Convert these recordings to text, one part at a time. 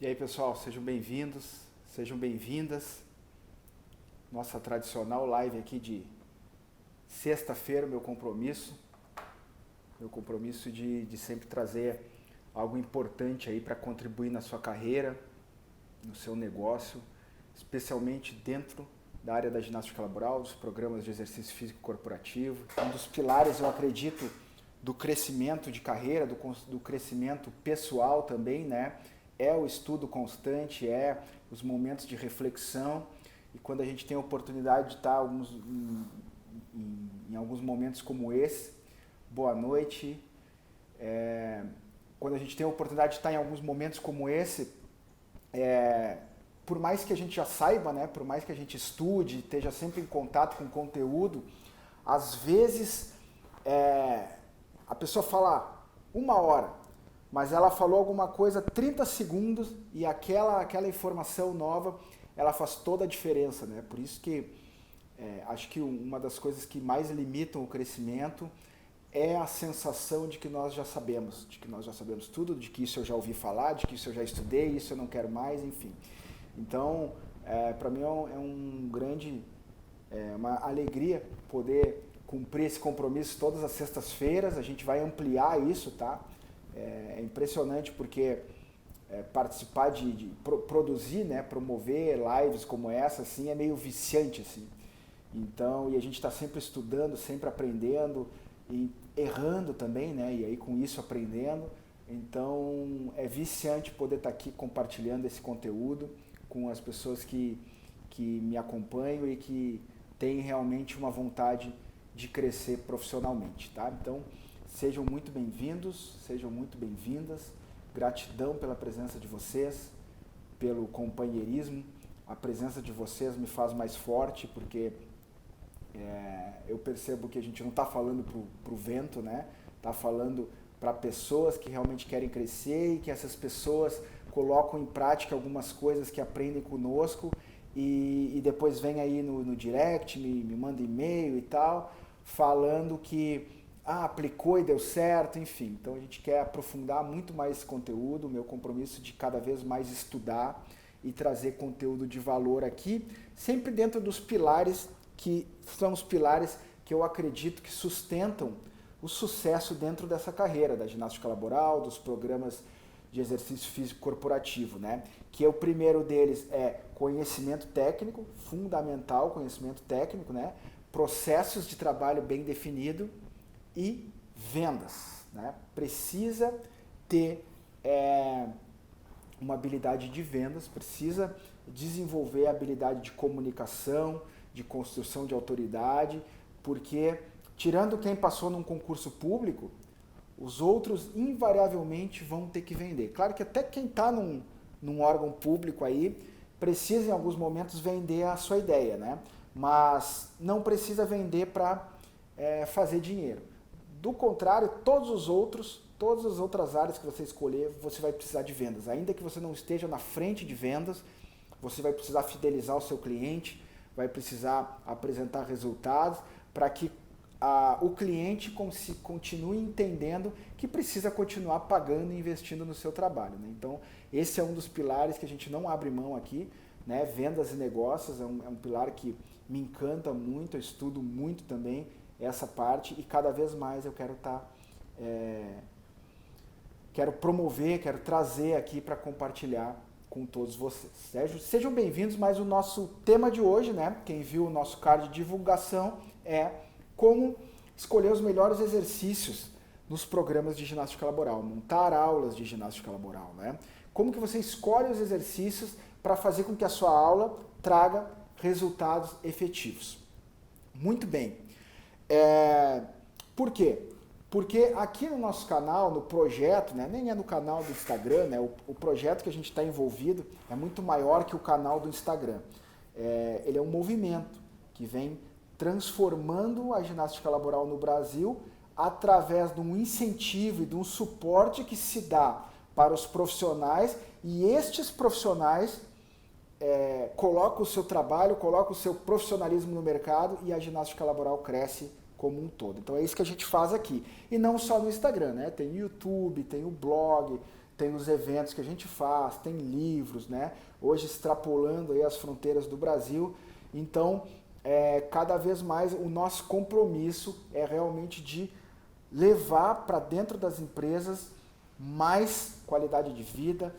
E aí, pessoal, sejam bem-vindos, sejam bem-vindas. Nossa tradicional live aqui de sexta-feira, meu compromisso de sempre trazer algo importante aí para contribuir na sua carreira, no seu negócio, especialmente dentro da área da ginástica laboral, dos programas de exercício físico corporativo. Um dos pilares, eu acredito, do crescimento de carreira, do crescimento pessoal também, né? É o estudo constante, é os momentos de reflexão. E quando a gente tem a oportunidade de estar em alguns momentos como esse, boa noite. Quando a gente tem a oportunidade de estar em alguns momentos como esse, por mais que a gente já saiba, né, por mais que a gente estude, esteja sempre em contato com o conteúdo, às vezes a pessoa fala 1 hora, mas ela falou alguma coisa 30 segundos e aquela informação nova, ela faz toda a diferença, né? Por isso que acho que uma das coisas que mais limitam o crescimento é a sensação de que nós já sabemos tudo, de que isso eu já ouvi falar, de que isso eu já estudei, isso eu não quero mais, enfim. Então, para mim uma alegria poder cumprir esse compromisso todas as sextas-feiras. A gente vai ampliar isso, tá? É impressionante porque participar de produzir, né, promover lives como essa, assim, é meio viciante, assim. Então, e a gente está sempre estudando, sempre aprendendo e errando também, né? E aí com isso aprendendo. Então, é viciante poder estar aqui compartilhando esse conteúdo com as pessoas que me acompanham e que têm realmente uma vontade de crescer profissionalmente, tá? Então, sejam muito bem-vindos, sejam muito bem-vindas. Gratidão pela presença de vocês, pelo companheirismo. A presença de vocês me faz mais forte, porque eu percebo que a gente não está falando pro vento, né? Está falando para pessoas que realmente querem crescer e que essas pessoas colocam em prática algumas coisas que aprendem conosco e depois vem aí no direct, me manda e-mail e tal, falando que aplicou e deu certo, enfim. Então a gente quer aprofundar muito mais esse conteúdo, o meu compromisso de cada vez mais estudar e trazer conteúdo de valor aqui, sempre dentro dos pilares que são os pilares que eu acredito que sustentam o sucesso dentro dessa carreira, da ginástica laboral, dos programas de exercício físico corporativo, né? Que o primeiro deles é conhecimento técnico, fundamental conhecimento técnico, né? Processos de trabalho bem definido e vendas, né? Precisa ter uma habilidade de vendas, precisa desenvolver a habilidade de comunicação, de construção de autoridade, porque tirando quem passou num concurso público, os outros invariavelmente vão ter que vender. Claro que até quem está num órgão público aí precisa em alguns momentos vender a sua ideia, né? Mas não precisa vender para fazer dinheiro. Do contrário, todas as outras áreas que você escolher, você vai precisar de vendas. Ainda que você não esteja na frente de vendas, você vai precisar fidelizar o seu cliente, vai precisar apresentar resultados para que o cliente continue entendendo que precisa continuar pagando e investindo no seu trabalho, né? Então, esse é um dos pilares que a gente não abre mão aqui, né? Vendas e negócios é um pilar que me encanta muito, eu estudo muito também essa parte e cada vez mais eu quero quero promover, quero trazer aqui para compartilhar com todos vocês. Sejam bem-vindos, mas o nosso tema de hoje, né? Quem viu o nosso card de divulgação é como escolher os melhores exercícios nos programas de ginástica laboral, montar aulas de ginástica laboral, né? Como que você escolhe os exercícios para fazer com que a sua aula traga resultados efetivos. Muito bem. Por quê? Porque aqui no nosso canal, no projeto, né, nem é no canal do Instagram, né, o projeto que a gente está envolvido é muito maior que o canal do Instagram. Ele é um movimento que vem transformando a ginástica laboral no Brasil através de um incentivo e de um suporte que se dá para os profissionais e estes profissionais colocam o seu trabalho, colocam o seu profissionalismo no mercado e a ginástica laboral cresce como um todo. Então é isso que a gente faz aqui. E não só no Instagram, né? Tem o YouTube, tem o blog, tem os eventos que a gente faz, tem livros, né? Hoje extrapolando aí as fronteiras do Brasil. Então, cada vez mais o nosso compromisso é realmente de levar para dentro das empresas mais qualidade de vida,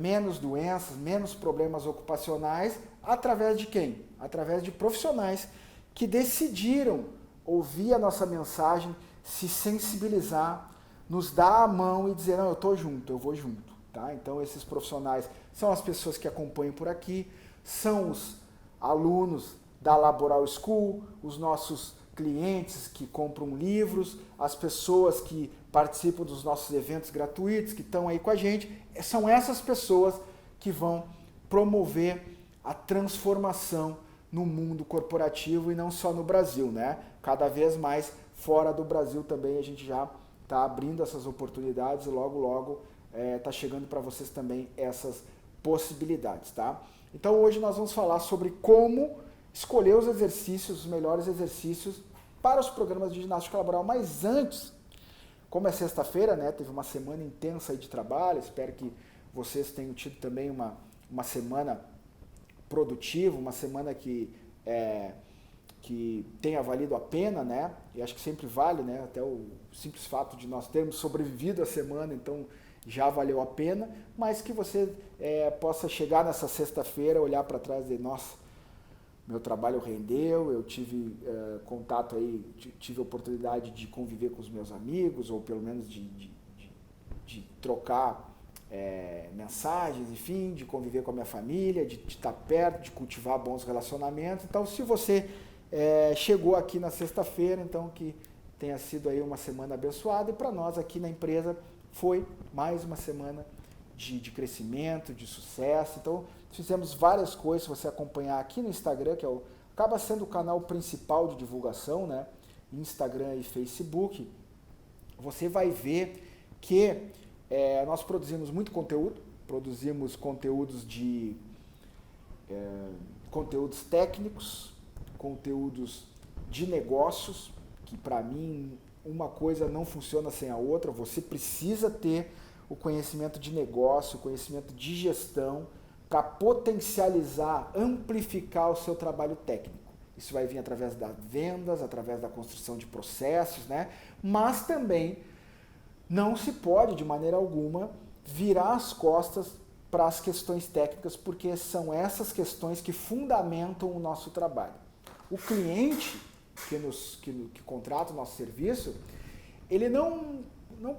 menos doenças, menos problemas ocupacionais, através de quem? Através de profissionais que decidiram ouvir a nossa mensagem, se sensibilizar, nos dar a mão e dizer, não, eu estou junto, eu vou junto. Tá? Então esses profissionais são as pessoas que acompanham por aqui, são os alunos da Laboral School, os nossos clientes que compram livros, as pessoas que participam dos nossos eventos gratuitos, que estão aí com a gente, são essas pessoas que vão promover a transformação no mundo corporativo e não só no Brasil, né? Cada vez mais fora do Brasil também a gente já está abrindo essas oportunidades e logo, logo está chegando para vocês também essas possibilidades, tá? Então hoje nós vamos falar sobre como escolher os exercícios, os melhores exercícios para os programas de ginástica laboral. Mas antes, como é sexta-feira, né, teve uma semana intensa aí de trabalho, espero que vocês tenham tido também uma semana produtiva, uma semana que tenha valido a pena, né? E acho que sempre vale, né? Até o simples fato de nós termos sobrevivido a semana, então já valeu a pena, mas que você possa chegar nessa sexta-feira, olhar para trás e dizer, nossa, meu trabalho rendeu, eu tive contato aí, tive a oportunidade de conviver com os meus amigos, ou pelo menos de trocar mensagens, enfim, de conviver com a minha família, de estar perto, de cultivar bons relacionamentos. Então, se você chegou aqui na sexta-feira, então que tenha sido aí uma semana abençoada, e para nós aqui na empresa foi mais uma semana de crescimento, de sucesso. Então, fizemos várias coisas, se você acompanhar aqui no Instagram, que acaba sendo o canal principal de divulgação, né? Instagram e Facebook, você vai ver que nós produzimos muito conteúdo, produzimos conteúdos conteúdos técnicos, conteúdos de negócios, que para mim uma coisa não funciona sem a outra, você precisa ter o conhecimento de negócio, o conhecimento de gestão, para potencializar, amplificar o seu trabalho técnico. Isso vai vir através das vendas, através da construção de processos, né? Mas também não se pode, de maneira alguma, virar as costas para as questões técnicas, porque são essas questões que fundamentam o nosso trabalho. O cliente que contrata o nosso serviço, ele não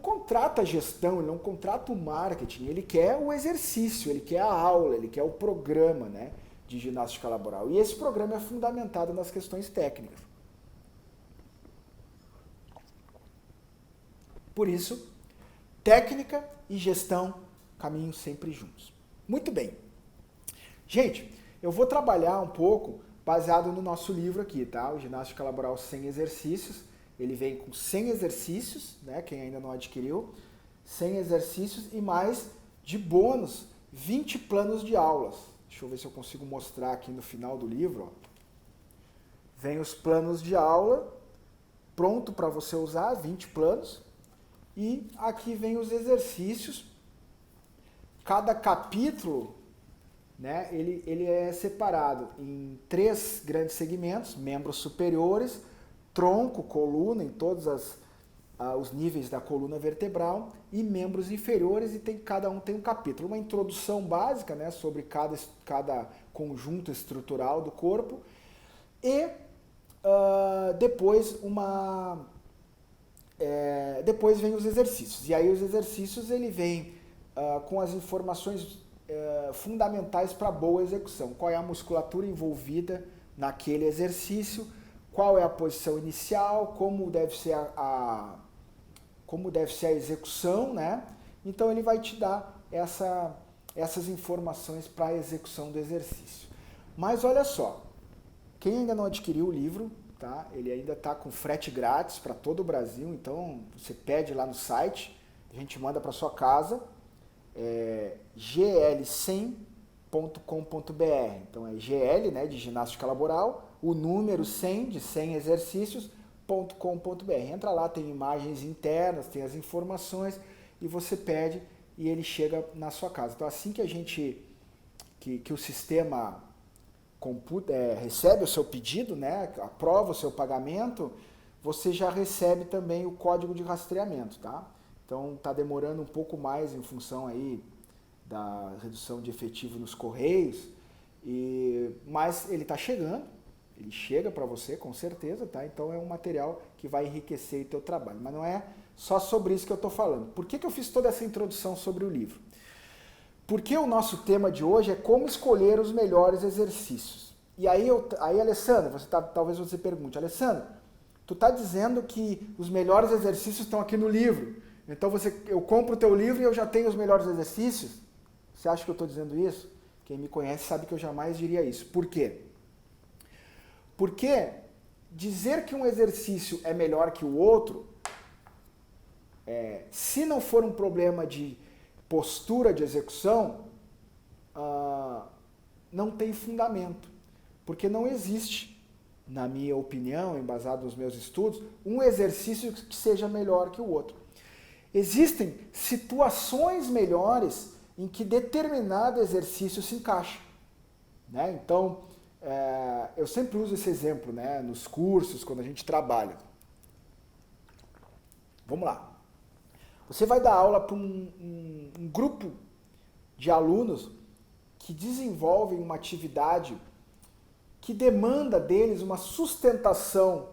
contrata a gestão, ele não contrata o marketing, ele quer o exercício, ele quer a aula, ele quer o programa, né, de ginástica laboral. E esse programa é fundamentado nas questões técnicas. Por isso, técnica e gestão caminham sempre juntos. Muito bem. Gente, eu vou trabalhar um pouco baseado no nosso livro aqui, tá? O Ginástica Laboral 100 Exercícios. Ele vem com 100 exercícios, né? Quem ainda não adquiriu, 100 exercícios e mais de bônus, 20 planos de aulas. Deixa eu ver se eu consigo mostrar aqui no final do livro. Ó. Vem os planos de aula, pronto para você usar, 20 planos. E aqui vem os exercícios. Cada capítulo, né, ele é separado em 3 grandes segmentos, membros superiores, tronco, coluna, em todos os níveis da coluna vertebral, e membros inferiores, e cada um tem um capítulo. Uma introdução básica, né, sobre cada conjunto estrutural do corpo, e depois depois vem os exercícios. E aí os exercícios ele vem com as informações fundamentais para boa execução. Qual é a musculatura envolvida naquele exercício, qual é a posição inicial, como deve ser a execução, né? Então ele vai te dar essas informações para a execução do exercício. Mas olha só, quem ainda não adquiriu o livro, tá? Ele ainda está com frete grátis para todo o Brasil, então você pede lá no site, a gente manda para sua casa, gl100.com.br. Então é GL, né, de ginástica laboral, o número 100 de 100 exercícios.com.br. Entra lá, tem imagens internas, tem as informações e você pede e ele chega na sua casa. Então assim que a gente, que o sistema recebe o seu pedido, né, aprova o seu pagamento, você já recebe também o código de rastreamento, tá? Então está demorando um pouco mais em função aí da redução de efetivo nos correios, mas ele está chegando, ele chega para você com certeza, tá? Então é um material que vai enriquecer o teu trabalho, mas não é só sobre isso que eu estou falando. Por que eu fiz toda essa introdução sobre o livro? Porque o nosso tema de hoje é como escolher os melhores exercícios. E aí, Alessandro, talvez você pergunte, Alessandro, tu está dizendo que os melhores exercícios estão aqui no livro, então eu compro o teu livro e eu já tenho os melhores exercícios? Você acha que eu estou dizendo isso? Quem me conhece sabe que eu jamais diria isso. Por quê? Porque dizer que um exercício é melhor que o outro, se não for um problema de postura de execução, não tem fundamento. Porque não existe, na minha opinião, embasado nos meus estudos, um exercício que seja melhor que o outro. Existem situações melhores em que determinado exercício se encaixa, né? Então, eu sempre uso esse exemplo, né, nos cursos, quando a gente trabalha. Vamos lá. Você vai dar aula para um grupo de alunos que desenvolvem uma atividade que demanda deles uma sustentação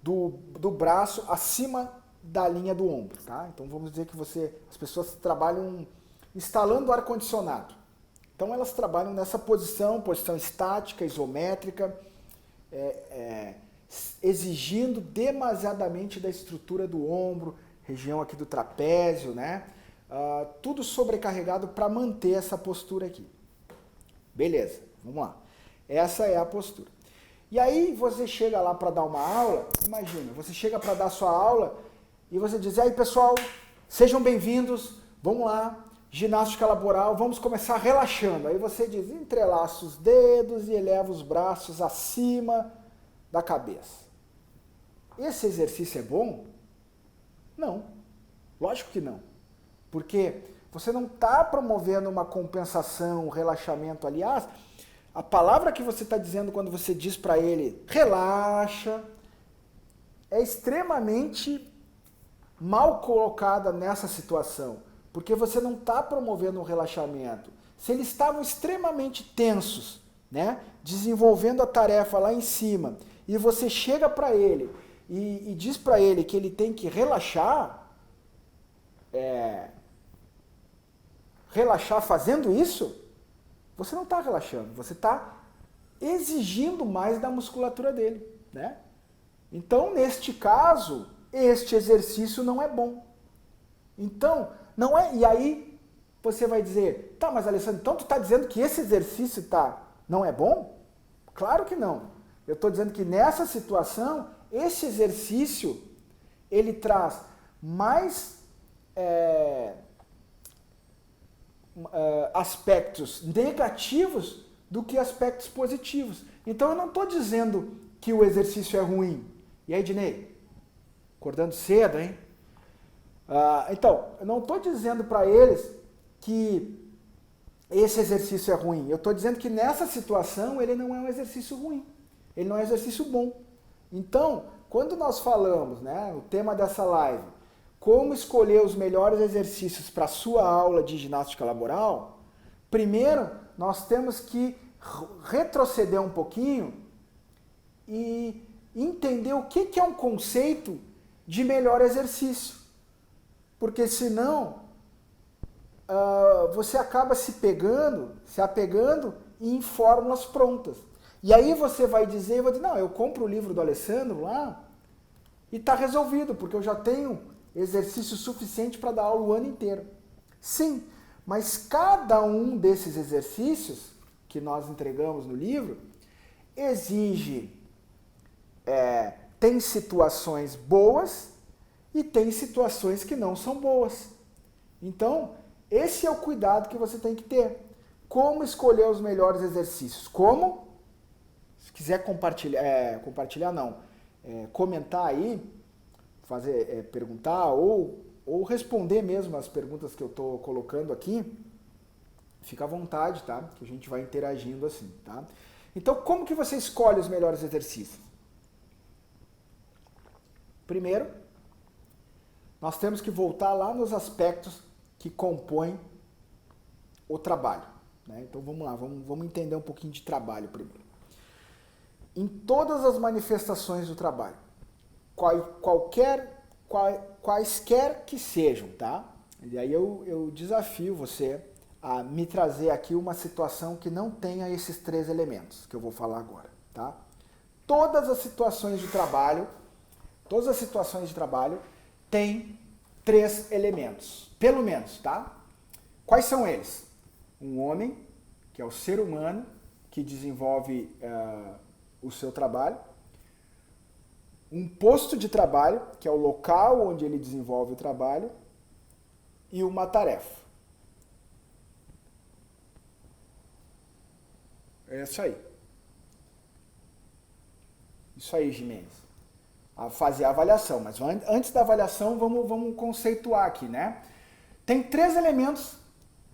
do braço acima da linha do ombro, tá? Então vamos dizer que as pessoas trabalham instalando ar-condicionado. Então elas trabalham nessa posição estática, isométrica, exigindo demasiadamente da estrutura do ombro, região aqui do trapézio, né? Tudo sobrecarregado para manter essa postura aqui. Beleza, vamos lá. Essa é a postura. E aí você chega lá para dar uma aula, imagina, você chega para dar sua aula e você diz, aí pessoal, sejam bem-vindos, vamos lá, ginástica laboral, vamos começar relaxando. Aí você diz, entrelaça os dedos e eleva os braços acima da cabeça. Esse exercício é bom? Não, lógico que não. Porque você não está promovendo uma compensação, um relaxamento. Aliás, a palavra que você está dizendo quando você diz para ele, relaxa, é extremamente mal colocada nessa situação. Porque você não está promovendo um relaxamento. Se eles estavam extremamente tensos, né, desenvolvendo a tarefa lá em cima, e você chega para ele e diz para ele que ele tem que relaxar, relaxar fazendo isso, você não está relaxando, você está exigindo mais da musculatura dele, né? Então, neste caso, este exercício não é bom. Então, não é. E aí você vai dizer, tá, mas Alessandro, então tu está dizendo que esse exercício não é bom? Claro que não. Eu estou dizendo que nessa situação, esse exercício, ele traz mais aspectos negativos do que aspectos positivos. Então eu não estou dizendo que o exercício é ruim. E aí, Dinei? Acordando cedo, hein? Então, eu não estou dizendo para eles que esse exercício é ruim. Eu estou dizendo que nessa situação ele não é um exercício ruim. Ele não é um exercício bom. Então, quando nós falamos, né, o tema dessa live, como escolher os melhores exercícios para a sua aula de ginástica laboral, primeiro nós temos que retroceder um pouquinho e entender o que é um conceito de melhor exercício. Porque senão você acaba se apegando em fórmulas prontas. E aí você vai dizer, não, eu compro o livro do Alessandro lá e está resolvido, porque eu já tenho exercício suficiente para dar aula o ano inteiro. Sim, mas cada um desses exercícios que nós entregamos no livro exige, tem situações boas e tem situações que não são boas. Então, esse é o cuidado que você tem que ter. Como escolher os melhores exercícios? Como? Se quiser comentar aí, perguntar ou ou responder mesmo as perguntas que eu estou colocando aqui, fica à vontade, tá? Que a gente vai interagindo assim, tá? Então, como que você escolhe os melhores exercícios? Primeiro, nós temos que voltar lá nos aspectos que compõem o trabalho, né? Então, vamos lá, vamos entender um pouquinho de trabalho primeiro. Em todas as manifestações do trabalho, quaisquer que sejam, tá? E aí eu desafio você a me trazer aqui uma situação que não tenha esses 3 elementos que eu vou falar agora, tá? Todas as situações de trabalho têm 3 elementos, pelo menos, tá? Quais são eles? Um homem, que é o ser humano que desenvolve o seu trabalho. Um posto de trabalho, que é o local onde ele desenvolve o trabalho. E uma tarefa. É isso aí. Isso aí, Jimenez. A fazer a avaliação. Mas antes da avaliação, vamos conceituar aqui, né? Tem 3 elementos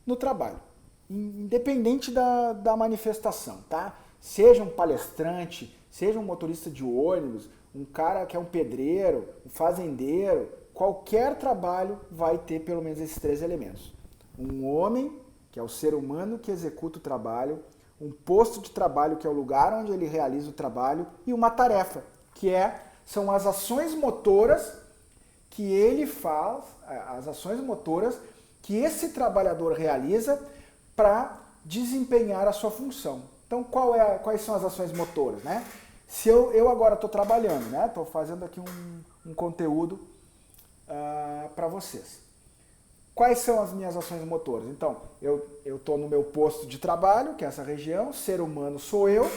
no trabalho, independente da manifestação, tá? Seja um palestrante, seja um motorista de ônibus, um cara que é um pedreiro, um fazendeiro, qualquer trabalho vai ter pelo menos esses 3 elementos. Um homem, que é o ser humano que executa o trabalho, um posto de trabalho, que é o lugar onde ele realiza o trabalho, e uma tarefa, que são as ações motoras que ele faz, as ações motoras que esse trabalhador realiza para desempenhar a sua função. Então, quais são as ações motoras, né? Se eu agora estou trabalhando, né? Estou fazendo aqui um conteúdo para vocês. Quais são as minhas ações motoras? Então, eu estou no meu posto de trabalho, que é essa região, ser humano sou eu,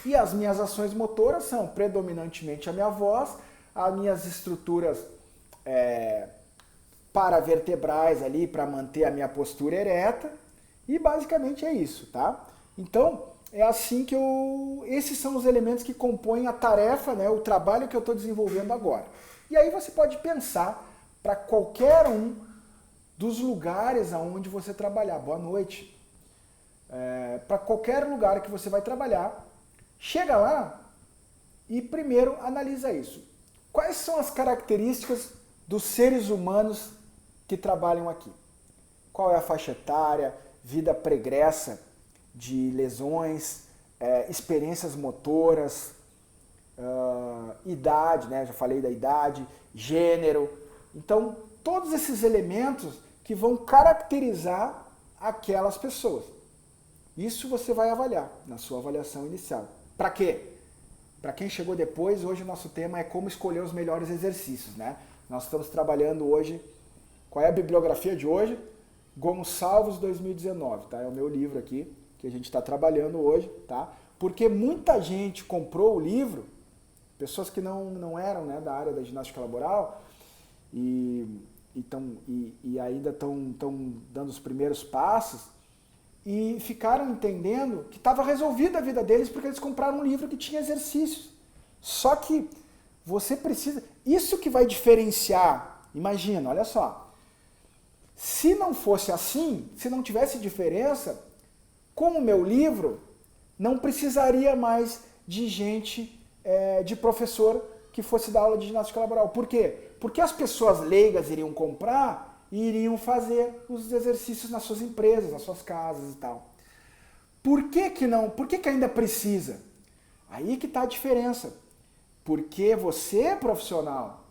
e as minhas ações motoras são predominantemente a minha voz, as minhas estruturas paravertebrais ali para manter a minha postura ereta, e basicamente é isso, tá? Então, é assim que esses são os elementos que compõem a tarefa, né, o trabalho que eu estou desenvolvendo agora. E aí você pode pensar para qualquer um dos lugares aonde você trabalhar. Boa noite. Para qualquer lugar que você vai trabalhar, chega lá e primeiro analisa isso. Quais são as características dos seres humanos que trabalham aqui? Qual é a faixa etária, vida pregressa de lesões, experiências motoras, idade, né? Já falei da idade, gênero. Então, todos esses elementos que vão caracterizar aquelas pessoas. Isso você vai avaliar na sua avaliação inicial. Para quê? Para quem chegou depois, hoje o nosso tema é como escolher os melhores exercícios, né? Nós estamos trabalhando hoje, qual é a bibliografia de hoje? Gonçalves 2019, tá? É o meu livro aqui, que a gente está trabalhando hoje, tá? Porque muita gente comprou o livro, pessoas que não eram, né, da área da ginástica laboral, e ainda estão dando os primeiros passos, e ficaram entendendo que estava resolvida a vida deles porque eles compraram um livro que tinha exercícios. Só que você precisa... Isso que vai diferenciar, imagina, olha só, se não fosse assim, se não tivesse diferença, com o meu livro, não precisaria mais de gente, de professor que fosse dar aula de ginástica laboral. Por quê? Porque as pessoas leigas iriam comprar e iriam fazer os exercícios nas suas empresas, nas suas casas e tal. Por que que não? Por que que ainda precisa? Aí que está a diferença. Porque você, profissional,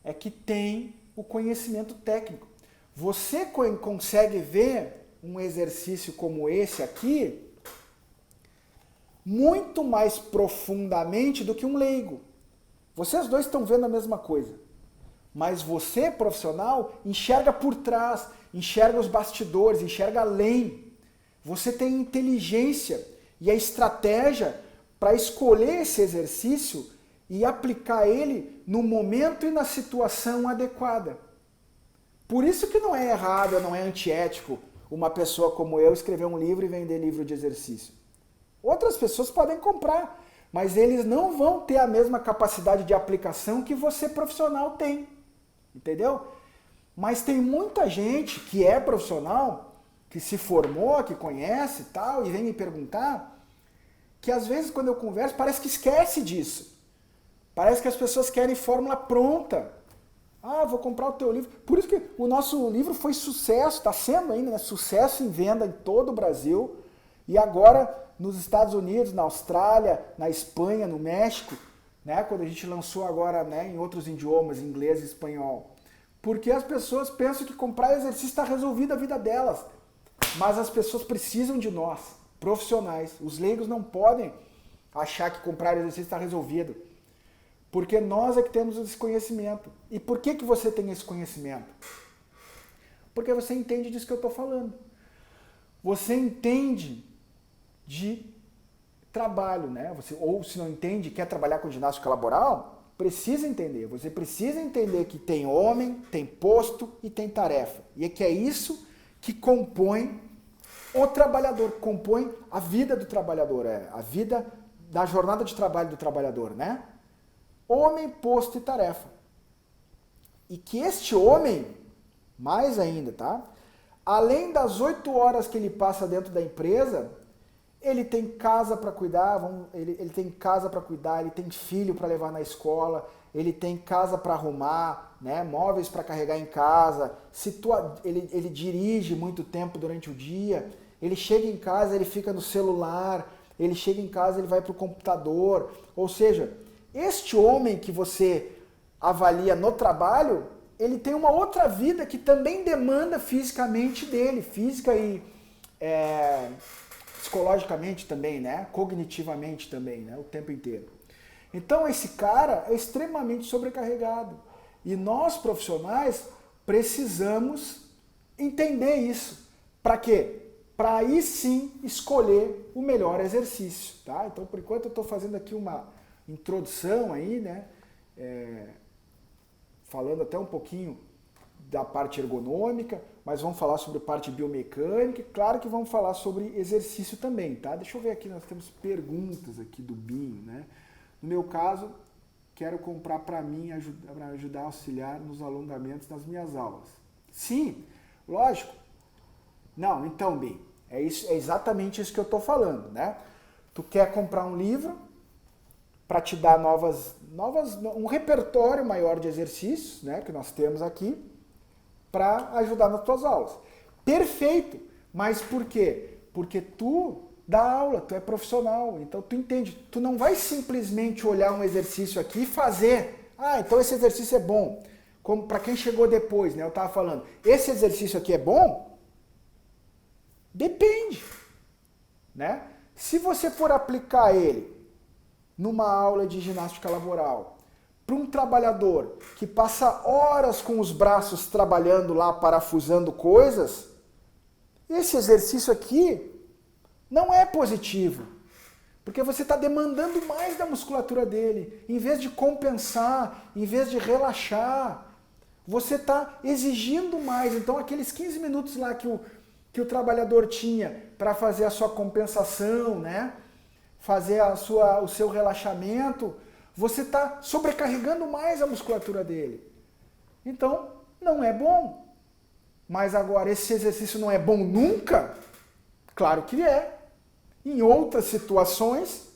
é que tem o conhecimento técnico. Você consegue ver um exercício como esse aqui muito mais profundamente do que um leigo. Vocês dois estão vendo a mesma coisa. Mas você, profissional, enxerga por trás, enxerga os bastidores, enxerga além. Você tem inteligência e a estratégia para escolher esse exercício e aplicar ele no momento e na situação adequada. Por isso que não é errado, não é antiético uma pessoa como eu escrever um livro e vender livro de exercício. Outras pessoas podem comprar, mas eles não vão ter a mesma capacidade de aplicação que você, profissional, tem. entendeu? Mas tem muita gente que é profissional, que se formou, que conhece e tal, e vem me perguntar, que às vezes quando eu converso parece que esquece disso. Parece que as pessoas querem fórmula pronta. Ah, vou comprar o teu livro. Por isso que o nosso livro foi sucesso, está sendo ainda, né? Sucesso em venda em todo o Brasil. E agora nos Estados Unidos, na Austrália, na Espanha, no México, né? Quando a gente lançou agora, né, em outros idiomas, inglês e espanhol. Porque as pessoas pensam que comprar exercício está resolvida a vida delas. Mas as pessoas precisam de nós, profissionais. Os leigos não podem achar que comprar exercício está resolvido. Porque nós é que temos esse conhecimento. E por que você tem esse conhecimento? Porque você entende disso que eu estou falando. Você entende de trabalho, né? Ou se não entende, quer trabalhar com ginástica laboral, precisa entender. Você precisa entender que tem homem, tem posto e tem tarefa. E é que é isso que compõe o trabalhador, compõe a vida do trabalhador, a vida da jornada de trabalho do trabalhador, né? Homem, posto e tarefa. E que este homem, mais ainda, tá? Além das 8 horas que ele passa dentro da empresa, ele tem casa para cuidar, ele tem casa para cuidar, ele tem filho para levar na escola, ele tem casa para arrumar, né? Móveis para carregar em casa, ele dirige muito tempo durante o dia, ele chega em casa, ele fica no celular, ele chega em casa, ele vai para o computador, ou seja, este homem que você avalia no trabalho, ele tem uma outra vida que também demanda fisicamente dele, física e psicologicamente também, né? Cognitivamente também, né? O tempo inteiro. Então esse cara é extremamente sobrecarregado. E nós profissionais precisamos entender isso. Para quê? Para aí sim escolher o melhor exercício, tá? Então por enquanto eu estou fazendo aqui uma introdução aí, né? Falando até um pouquinho da parte ergonômica, mas vamos falar sobre parte biomecânica, claro que vamos falar sobre exercício também, tá? Deixa eu ver aqui, nós temos perguntas aqui do Binho, né? No meu caso, quero comprar para mim, para ajudar a auxiliar nos alongamentos das minhas aulas. Sim, lógico. Não, então, Binho, é exatamente isso que eu estou falando, né? Tu quer comprar um livro para te dar um repertório maior de exercícios, né, que nós temos aqui, para ajudar nas tuas aulas. Perfeito! Mas por quê? Porque tu dá aula, tu é profissional, então tu entende. Tu não vai simplesmente olhar um exercício aqui e fazer. Ah, então esse exercício é bom. Como para quem chegou depois, né, eu estava falando, esse exercício aqui é bom? Depende, né? Se você for aplicar ele numa aula de ginástica laboral, para um trabalhador que passa horas com os braços trabalhando lá, parafusando coisas, esse exercício aqui não é positivo, porque você está demandando mais da musculatura dele. Em vez de compensar, em vez de relaxar, você está exigindo mais. Então aqueles 15 minutos lá que o trabalhador tinha para fazer a sua compensação, né? Fazer o seu relaxamento, você está sobrecarregando mais a musculatura dele. Então, não é bom. Mas agora, esse exercício não é bom nunca? Claro que é. Em outras situações,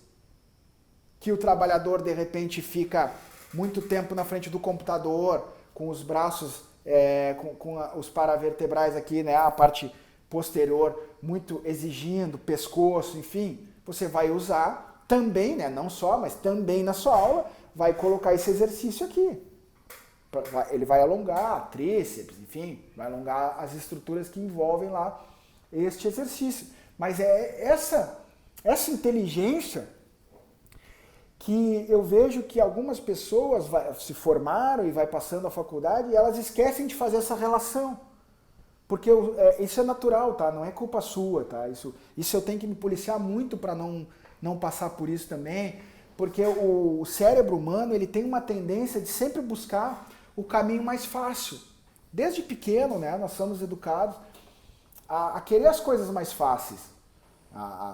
que o trabalhador de repente fica muito tempo na frente do computador, com os braços, com os paravertebrais aqui, né, a parte posterior muito exigindo, pescoço, enfim, você vai usar também, né, não só, mas também na sua aula, vai colocar esse exercício aqui. Ele vai alongar tríceps, enfim, vai alongar as estruturas que envolvem lá este exercício. Mas é essa inteligência que eu vejo que algumas pessoas se formaram e vai passando a faculdade e elas esquecem de fazer essa relação. Porque isso é natural, tá? Não é culpa sua, tá? Isso eu tenho que me policiar muito para não passar por isso também, porque o cérebro humano ele tem uma tendência de sempre buscar o caminho mais fácil. Desde pequeno, né, nós somos educados a querer as coisas mais fáceis.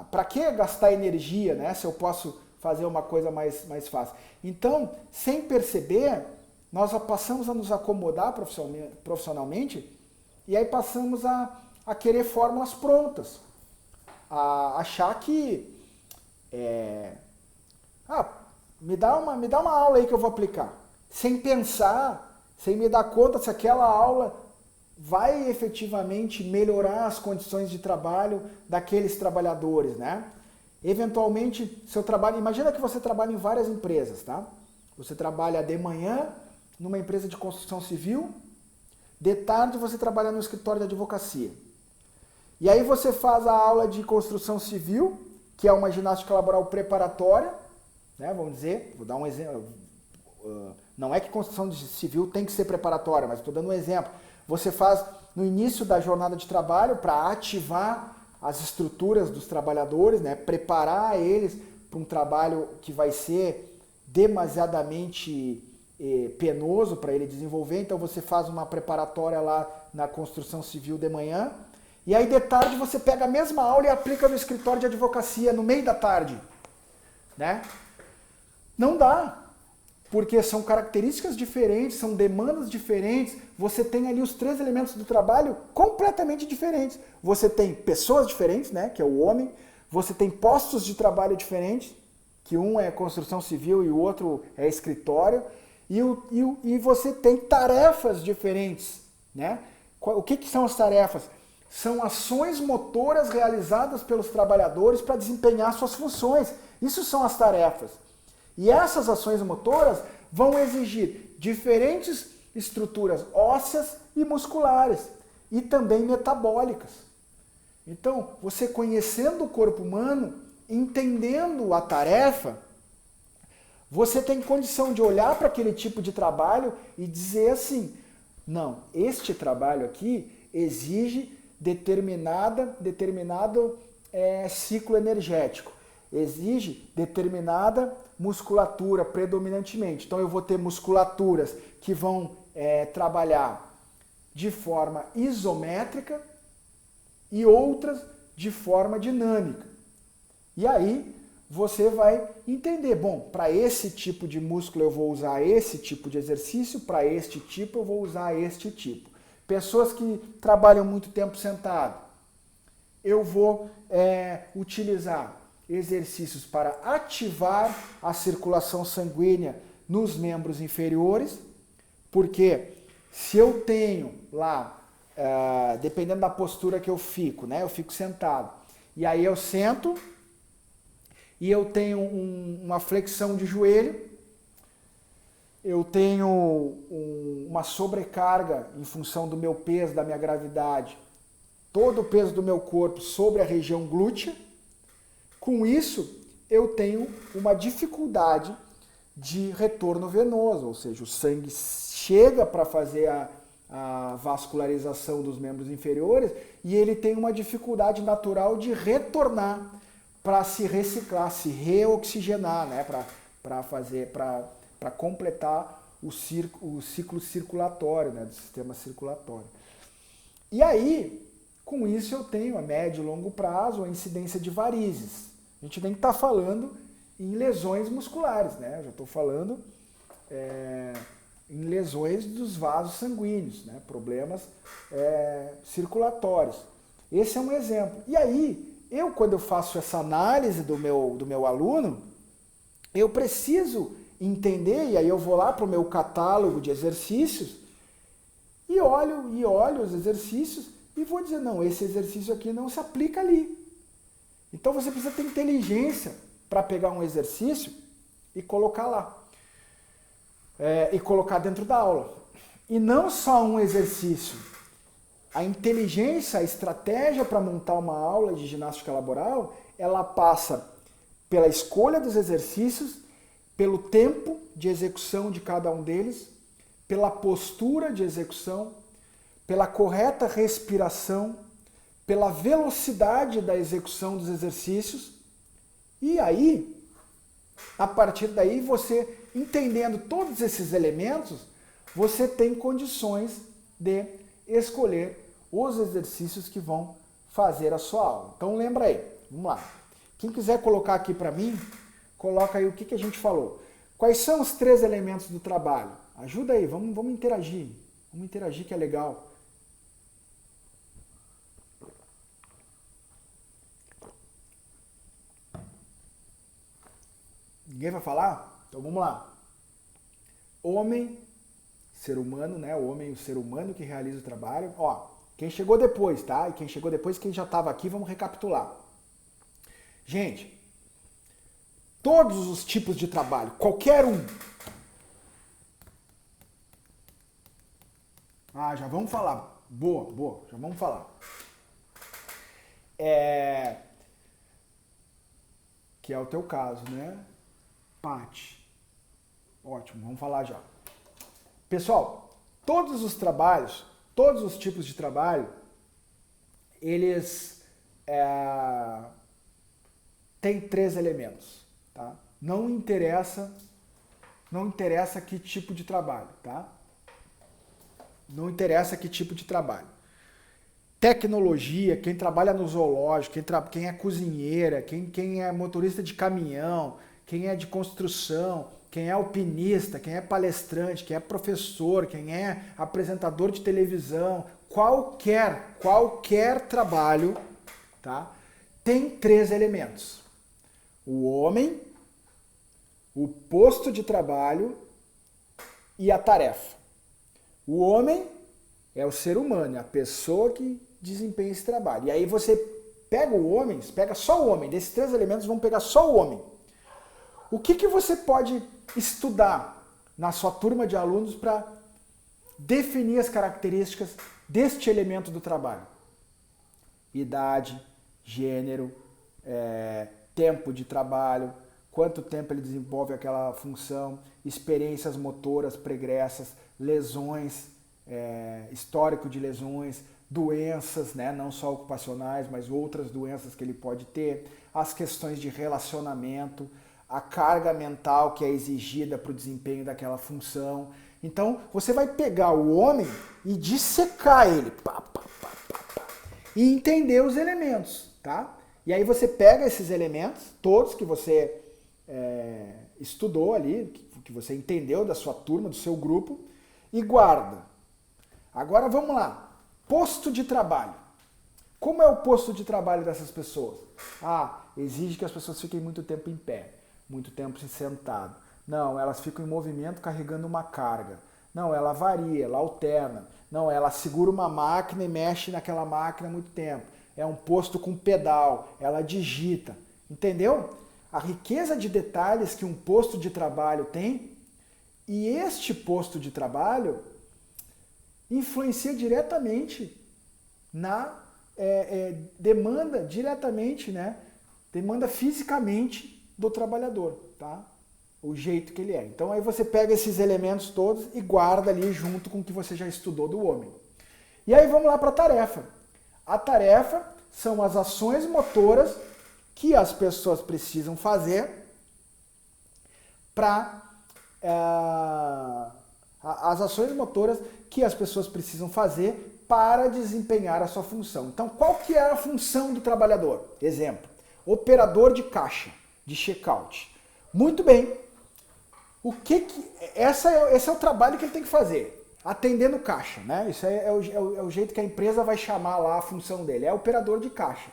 Para que gastar energia, né, se eu posso fazer uma coisa mais fácil? Então, sem perceber, nós passamos a nos acomodar profissionalmente e aí passamos a querer fórmulas prontas, a achar que me dá uma aula aí que eu vou aplicar, sem pensar, sem me dar conta se aquela aula vai efetivamente melhorar as condições de trabalho daqueles trabalhadores, né? Eventualmente, seu trabalho, imagina que você trabalha em várias empresas, tá? Você trabalha de manhã numa empresa de construção civil, de tarde você trabalha no escritório de advocacia. E aí você faz a aula de construção civil, que é uma ginástica laboral preparatória, né? Vamos dizer, vou dar um exemplo, não é que construção civil tem que ser preparatória, mas estou dando um exemplo. Você faz no início da jornada de trabalho para ativar as estruturas dos trabalhadores, né? Preparar eles para um trabalho que vai ser demasiadamente penoso para ele desenvolver. Então você faz uma preparatória lá na construção civil de manhã, e aí de tarde você pega a mesma aula e aplica no escritório de advocacia no meio da tarde, né? Não dá. Porque são características diferentes, são demandas diferentes, você tem ali os 3 elementos do trabalho completamente diferentes. Você tem pessoas diferentes, né, que é o homem, você tem postos de trabalho diferentes, que um é construção civil e o outro é escritório, e você tem tarefas diferentes, né? O que são as tarefas? São ações motoras realizadas pelos trabalhadores para desempenhar suas funções. Isso são as tarefas. E essas ações motoras vão exigir diferentes estruturas ósseas e musculares, e também metabólicas. Então, você conhecendo o corpo humano, entendendo a tarefa, você tem condição de olhar para aquele tipo de trabalho e dizer assim, não, este trabalho aqui exige determinado ciclo energético, exige determinada musculatura predominantemente. Então eu vou ter musculaturas que vão trabalhar de forma isométrica e outras de forma dinâmica. E aí você vai entender, bom, para esse tipo de músculo eu vou usar esse tipo de exercício, para este tipo eu vou usar este tipo. Pessoas que trabalham muito tempo sentado, eu vou utilizar exercícios para ativar a circulação sanguínea nos membros inferiores, porque se eu tenho lá, dependendo da postura que eu fico, né, eu fico sentado, e aí eu sento e eu tenho uma flexão de joelho, eu tenho uma sobrecarga em função do meu peso, da minha gravidade, todo o peso do meu corpo sobre a região glútea. Com isso, eu tenho uma dificuldade de retorno venoso, ou seja, o sangue chega para fazer a vascularização dos membros inferiores e ele tem uma dificuldade natural de retornar para se reciclar, se reoxigenar, né? Para completar o ciclo circulatório, né? Do sistema circulatório. E aí, com isso eu tenho a médio e longo prazo a incidência de varizes. A gente nem está falando em lesões musculares, né? Eu já estou falando em lesões dos vasos sanguíneos, né? Problemas circulatórios. Esse é um exemplo. E aí, quando eu faço essa análise do meu aluno, eu preciso entender, e aí eu vou lá para o meu catálogo de exercícios e olho os exercícios e vou dizer, não, esse exercício aqui não se aplica ali. Então você precisa ter inteligência para pegar um exercício e colocar lá. E colocar dentro da aula. E não só um exercício. A inteligência, a estratégia para montar uma aula de ginástica laboral, ela passa pela escolha dos exercícios, pelo tempo de execução de cada um deles, pela postura de execução, pela correta respiração, pela velocidade da execução dos exercícios. E aí, a partir daí, você entendendo todos esses elementos, você tem condições de escolher os exercícios que vão fazer a sua aula. Então lembra aí, vamos lá. Quem quiser colocar aqui para mim, coloca aí o que a gente falou. Quais são os 3 elementos do trabalho? Ajuda aí, vamos interagir. Vamos interagir que é legal. Ninguém vai falar? Então vamos lá. Homem, ser humano, né? O homem, o ser humano que realiza o trabalho. Ó, quem chegou depois, tá? E quem chegou depois, quem já estava aqui, vamos recapitular. Gente, todos os tipos de trabalho, qualquer um. Ah, já vamos falar. Boa, já vamos falar. Que é o teu caso, né? Pati. Ótimo, vamos falar já. Pessoal, todos os trabalhos, todos os tipos de trabalho, eles têm 3 elementos, tá? Não interessa que tipo de trabalho, tá? Não interessa que tipo de trabalho. Tecnologia, quem trabalha no zoológico, quem é cozinheira, quem é motorista de caminhão, quem é de construção, quem é alpinista, quem é palestrante, quem é professor, quem é apresentador de televisão, qualquer trabalho, tá? Tem 3 elementos. O homem, o posto de trabalho e a tarefa. O homem é o ser humano, é a pessoa que desempenha esse trabalho. E aí você pega o homem, pega só o homem, desses 3 elementos vamos pegar só o homem. O que você pode estudar na sua turma de alunos para definir as características deste elemento do trabalho? Idade, gênero, tempo de trabalho, quanto tempo ele desenvolve aquela função, experiências motoras pregressas, lesões, histórico de lesões, doenças, né, não só ocupacionais, mas outras doenças que ele pode ter, as questões de relacionamento, a carga mental que é exigida para o desempenho daquela função. Então, você vai pegar o homem e dissecar ele, e entender os elementos, tá? E aí você pega esses elementos, todos que você estudou ali, que você entendeu da sua turma, do seu grupo, e guarda. Agora vamos lá. Posto de trabalho. Como é o posto de trabalho dessas pessoas? Exige que as pessoas fiquem muito tempo em pé, muito tempo sentado. Não, elas ficam em movimento carregando uma carga. Não, ela varia, ela alterna. Não, ela segura uma máquina e mexe naquela máquina há muito tempo. É um posto com pedal, ela digita. Entendeu? A riqueza de detalhes que um posto de trabalho tem, e este posto de trabalho influencia diretamente na demanda diretamente, né? Demanda fisicamente do trabalhador, tá? O jeito que ele é. Então aí você pega esses elementos todos e guarda ali junto com o que você já estudou do homem. E aí vamos lá para a tarefa. A tarefa são as ações motoras que as pessoas precisam fazer para as ações motoras que as pessoas precisam fazer para desempenhar a sua função. Então, qual que é a função do trabalhador? Exemplo, operador de caixa, de checkout. Muito bem. Esse é o trabalho que ele tem que fazer, atendendo caixa, né? Isso é o jeito que a empresa vai chamar lá a função dele, é operador de caixa.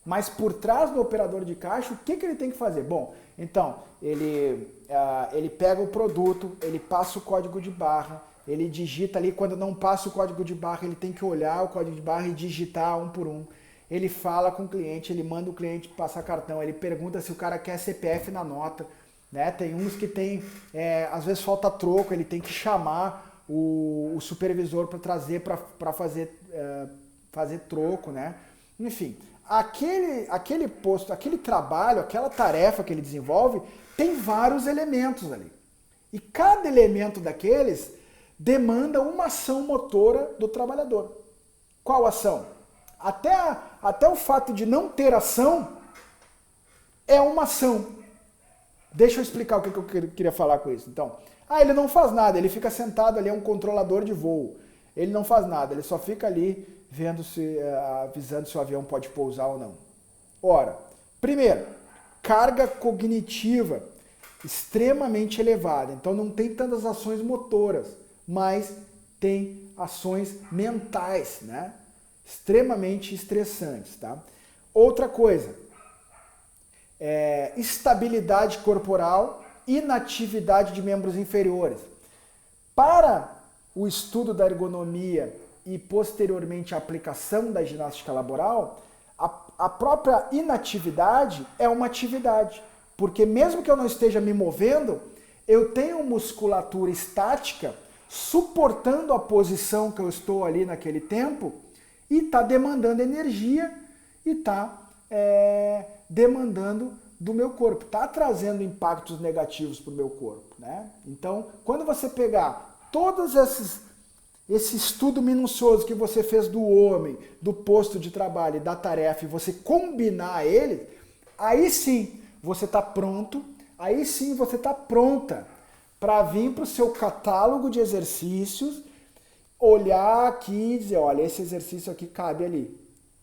Mas por trás do operador de caixa, o que ele tem que fazer? Bom, então, ele pega o produto, ele passa o código de barra, ele digita ali, quando não passa o código de barra, ele tem que olhar o código de barra e digitar um por um. Ele fala com o cliente, ele manda o cliente passar cartão, ele pergunta se o cara quer CPF na nota, né? Tem uns que tem, às vezes falta troco, ele tem que chamar o supervisor para trazer para fazer troco, né? Enfim, aquele posto, aquele trabalho, aquela tarefa que ele desenvolve, tem vários elementos ali. E cada elemento daqueles demanda uma ação motora do trabalhador. Qual ação? Até o fato de não ter ação é uma ação. Deixa eu explicar o que eu queria falar com isso. Então, ele não faz nada, ele fica sentado ali, é um controlador de voo. Ele não faz nada, ele só fica ali avisando se o avião pode pousar ou não. Ora, primeiro, carga cognitiva extremamente elevada. Então não tem tantas ações motoras, mas tem ações mentais, né? Extremamente estressantes, tá? Outra coisa, estabilidade corporal, inatividade de membros inferiores. Para o estudo da ergonomia e posteriormente a aplicação da ginástica laboral, a própria inatividade é uma atividade, porque mesmo que eu não esteja me movendo, eu tenho musculatura estática suportando a posição que eu estou ali naquele tempo e está demandando energia e está demandando do meu corpo, está trazendo impactos negativos para o meu corpo, né? Então, quando você pegar todos esse estudo minucioso que você fez do homem, do posto de trabalho e da tarefa, e você combinar ele, aí sim você está pronto, aí sim você está pronta para vir para o seu catálogo de exercícios, olhar aqui e dizer, olha, esse exercício aqui cabe ali,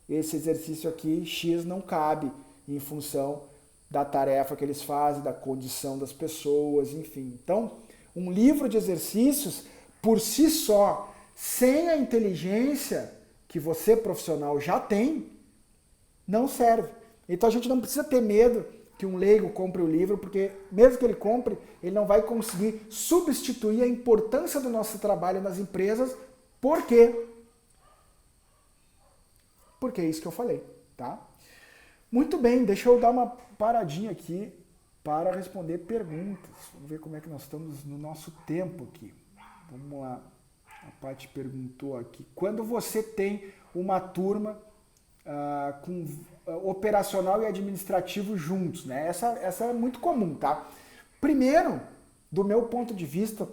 esse exercício aqui X não cabe em função da tarefa que eles fazem, da condição das pessoas, enfim. Então, um livro de exercícios, por si só, sem a inteligência que você, profissional, já tem, não serve. Então a gente não precisa ter medo que um leigo compre o livro, porque mesmo que ele compre, ele não vai conseguir substituir a importância do nosso trabalho nas empresas. Por quê? Porque é isso que eu falei, tá? Muito bem, deixa eu dar uma paradinha aqui para responder perguntas. Vamos ver como é que nós estamos no nosso tempo aqui. Vamos lá. A Paty perguntou aqui. Quando você tem uma turma com operacional e administrativo juntos, né? Essa é muito comum, tá? Primeiro, do meu ponto de vista,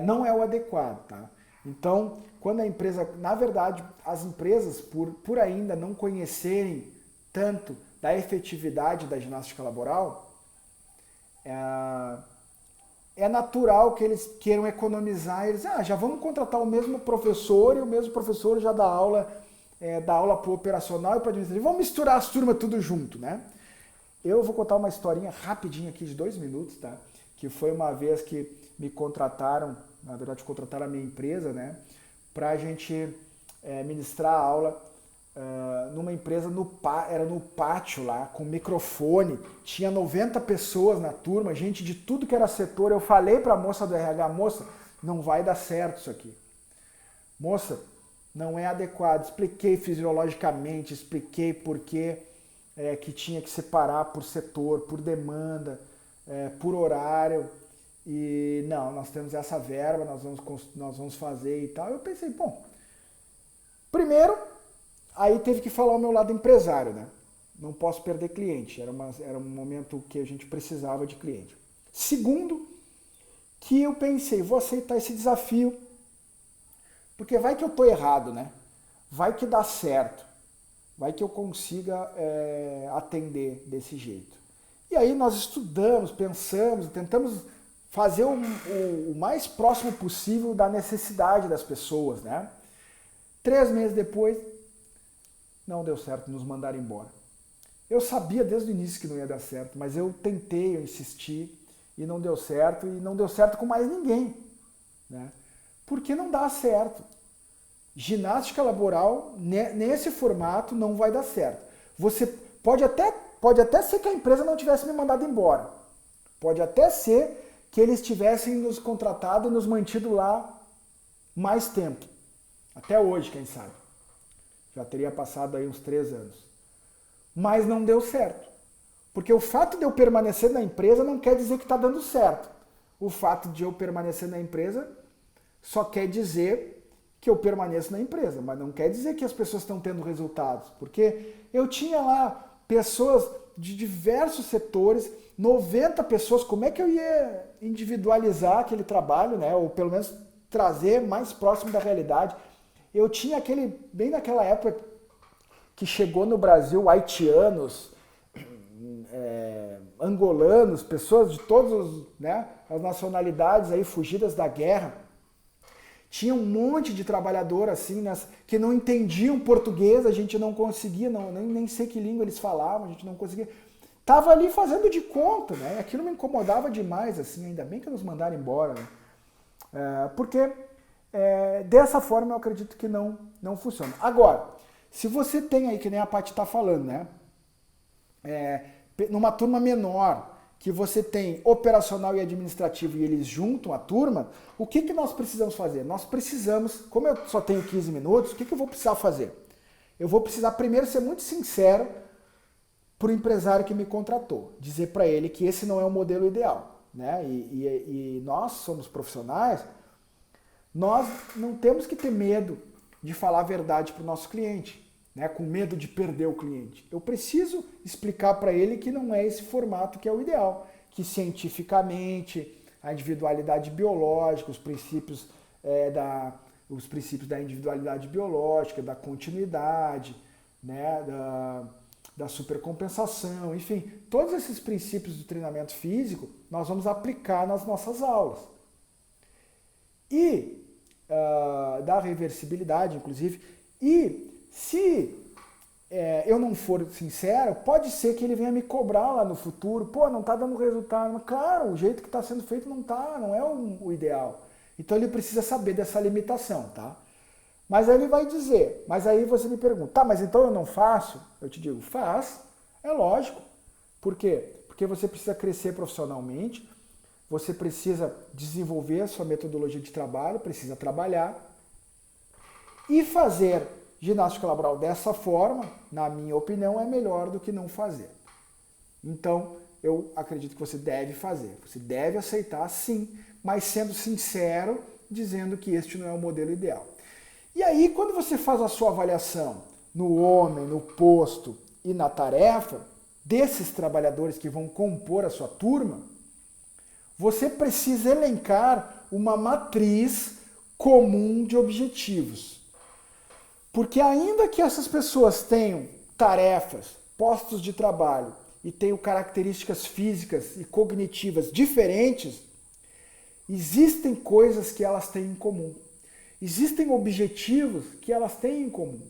não é o adequado, tá? Então, quando a empresa, na verdade, as empresas, por ainda não conhecerem tanto da efetividade da ginástica laboral, é natural que eles queiram economizar. Eles já vamos contratar o mesmo professor e o mesmo professor já dá aula para o operacional e para o administrativo. Vamos misturar as turmas tudo junto, né? Eu vou contar uma historinha rapidinha aqui de 2 minutos, tá? Que foi uma vez que me contrataram, na verdade contrataram a minha empresa, né? Para a gente ministrar a aula numa empresa, era no pátio lá, com microfone, tinha 90 pessoas na turma, gente de tudo que era setor. Eu falei para a moça do RH, moça, não vai dar certo isso aqui. Moça, não é adequado. Expliquei fisiologicamente, expliquei por que tinha que separar por setor, por demanda, por horário. E não, nós temos essa verba, nós vamos fazer e tal. Eu pensei, bom, primeiro, aí teve que falar o meu lado empresário, né? Não posso perder cliente, era um momento que a gente precisava de cliente. Segundo, que eu pensei, vou aceitar esse desafio, porque vai que eu estou errado, né? Vai que dá certo, vai que eu consiga atender desse jeito. E aí nós estudamos, pensamos, tentamos fazer o mais próximo possível da necessidade das pessoas, né? 3 meses depois, não deu certo, nos mandaram embora. Eu sabia desde o início que não ia dar certo, mas eu tentei, eu insisti e não deu certo com mais ninguém, né? Porque não dá certo. Ginástica laboral, nesse formato, não vai dar certo. Você pode até ser que a empresa não tivesse me mandado embora. Pode até ser que eles tivessem nos contratado e nos mantido lá mais tempo. Até hoje, quem sabe. Já teria passado aí uns 3 anos. Mas não deu certo. Porque o fato de eu permanecer na empresa não quer dizer que está dando certo. O fato de eu permanecer na empresa só quer dizer que eu permaneço na empresa, mas não quer dizer que as pessoas estão tendo resultados. Porque eu tinha lá pessoas de diversos setores, 90 pessoas, como é que eu ia individualizar aquele trabalho, né? Ou pelo menos trazer mais próximo da realidade? Eu tinha bem naquela época que chegou no Brasil haitianos, angolanos, pessoas de todas as nacionalidades aí fugidas da guerra. Tinha um monte de trabalhador assim, que não entendiam português, a gente não conseguia, nem sei que língua eles falavam, a gente não conseguia. Tava ali fazendo de conta, né? Aquilo me incomodava demais, assim, ainda bem que nos mandaram embora, né? Porque dessa forma eu acredito que não funciona. Agora, se você tem aí, que nem a Paty está falando, né? Numa turma menor, que você tem operacional e administrativo e eles juntam a turma, o que nós precisamos fazer? Nós precisamos, como eu só tenho 15 minutos, o que eu vou precisar fazer? Eu vou precisar primeiro ser muito sincero para o empresário que me contratou, dizer para ele que esse não é o modelo ideal, né? E nós somos profissionais, nós não temos que ter medo de falar a verdade para o nosso cliente, né? Com medo de perder o cliente. Eu preciso explicar para ele que não é esse formato que é o ideal, que cientificamente a individualidade biológica, os princípios da individualidade biológica, da continuidade, né? Da supercompensação, enfim, todos esses princípios do treinamento físico nós vamos aplicar nas nossas aulas. E da reversibilidade, inclusive, e se eu não for sincero, pode ser que ele venha me cobrar lá no futuro, pô, não está dando resultado, mas claro, o jeito que está sendo feito não é o ideal. Então ele precisa saber dessa limitação, tá? Mas aí ele vai dizer, mas aí você me pergunta, tá, mas então eu não faço? Eu te digo, faz, é lógico. Por quê? Porque você precisa crescer profissionalmente, você precisa desenvolver a sua metodologia de trabalho, precisa trabalhar. E fazer ginástica laboral dessa forma, na minha opinião, é melhor do que não fazer. Então, eu acredito que você deve fazer. Você deve aceitar, sim, mas sendo sincero, dizendo que este não é o modelo ideal. E aí, quando você faz a sua avaliação no homem, no posto e na tarefa, desses trabalhadores que vão compor a sua turma, você precisa elencar uma matriz comum de objetivos. Porque ainda que essas pessoas tenham tarefas, postos de trabalho e tenham características físicas e cognitivas diferentes, existem coisas que elas têm em comum. Existem objetivos que elas têm em comum,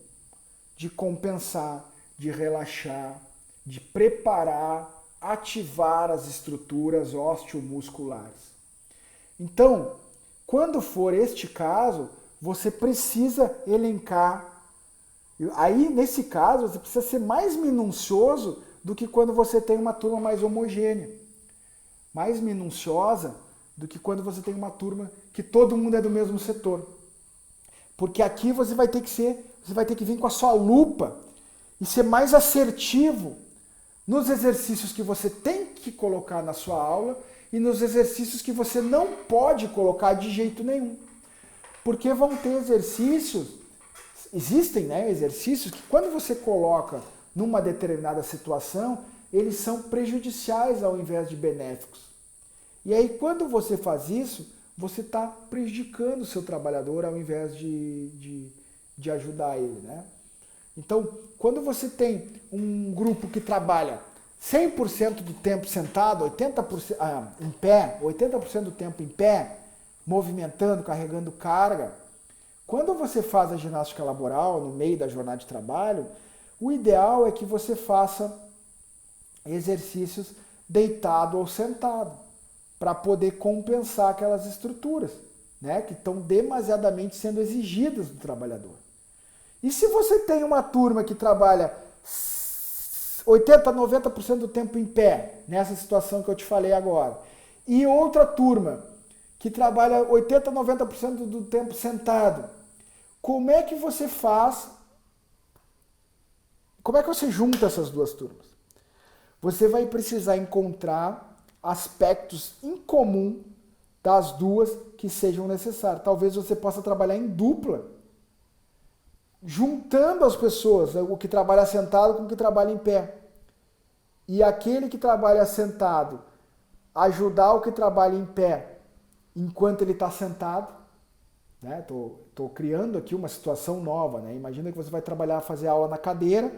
de compensar, de relaxar, de preparar, ativar as estruturas osteomusculares. Então, quando for este caso, você precisa elencar. Aí, nesse caso, você precisa ser mais minucioso do que quando você tem uma turma mais homogênea. Mais minuciosa do que quando você tem uma turma que todo mundo é do mesmo setor. Porque aqui você vai ter que vir com a sua lupa e ser mais assertivo nos exercícios que você tem que colocar na sua aula e nos exercícios que você não pode colocar de jeito nenhum. Porque vão ter existem, né, exercícios que quando você coloca numa determinada situação, eles são prejudiciais ao invés de benéficos. E aí quando você faz isso, você está prejudicando o seu trabalhador ao invés de ajudar ele, né? Então, quando você tem um grupo que trabalha 100% do tempo sentado, 80% em pé, 80% do tempo em pé, movimentando, carregando carga, quando você faz a ginástica laboral no meio da jornada de trabalho, o ideal é que você faça exercícios deitado ou sentado, para poder compensar aquelas estruturas, né, que estão demasiadamente sendo exigidas do trabalhador. E se você tem uma turma que trabalha 80, 90% do tempo em pé, nessa situação que eu te falei agora, e outra turma que trabalha 80, 90% do tempo sentado, como é que você faz? Como é que você junta essas duas turmas? Você vai precisar encontrar aspectos em comum das duas que sejam necessários. Talvez você possa trabalhar em dupla, juntando as pessoas, o que trabalha sentado com o que trabalha em pé. E aquele que trabalha sentado ajudar o que trabalha em pé enquanto ele está sentado. Né? Tô criando aqui uma situação nova. Né? Imagina que você vai fazer aula na cadeira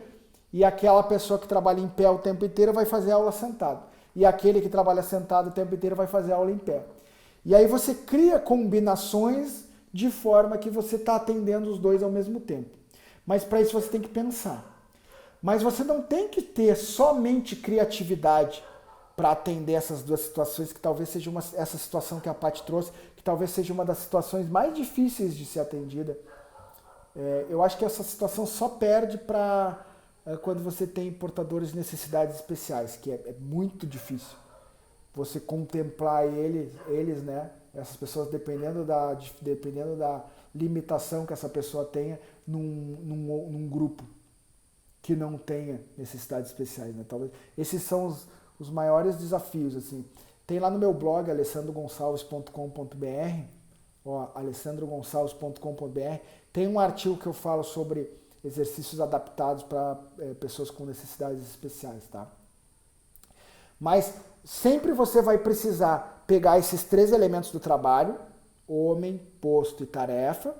e aquela pessoa que trabalha em pé o tempo inteiro vai fazer aula sentado. E aquele que trabalha sentado o tempo inteiro vai fazer aula em pé. E aí você cria combinações de forma que você está atendendo os dois ao mesmo tempo. Mas para isso você tem que pensar. Mas você não tem que ter somente criatividade para atender essas duas situações, que talvez seja essa situação que a Paty trouxe, que talvez seja uma das situações mais difíceis de ser atendida. Eu acho que essa situação só perde para quando você tem portadores de necessidades especiais, que é muito difícil você contemplar eles, né? Essas pessoas, dependendo da limitação que essa pessoa tenha num grupo que não tenha necessidades especiais, né? Talvez esses são os maiores desafios, assim. Tem lá no meu blog, alessandrogonçalves.com.br, alessandrogonçalves.com.br, tem um artigo que eu falo sobre exercícios adaptados para pessoas com necessidades especiais, tá? Mas sempre você vai precisar pegar esses 3 elementos do trabalho, homem, posto e tarefa,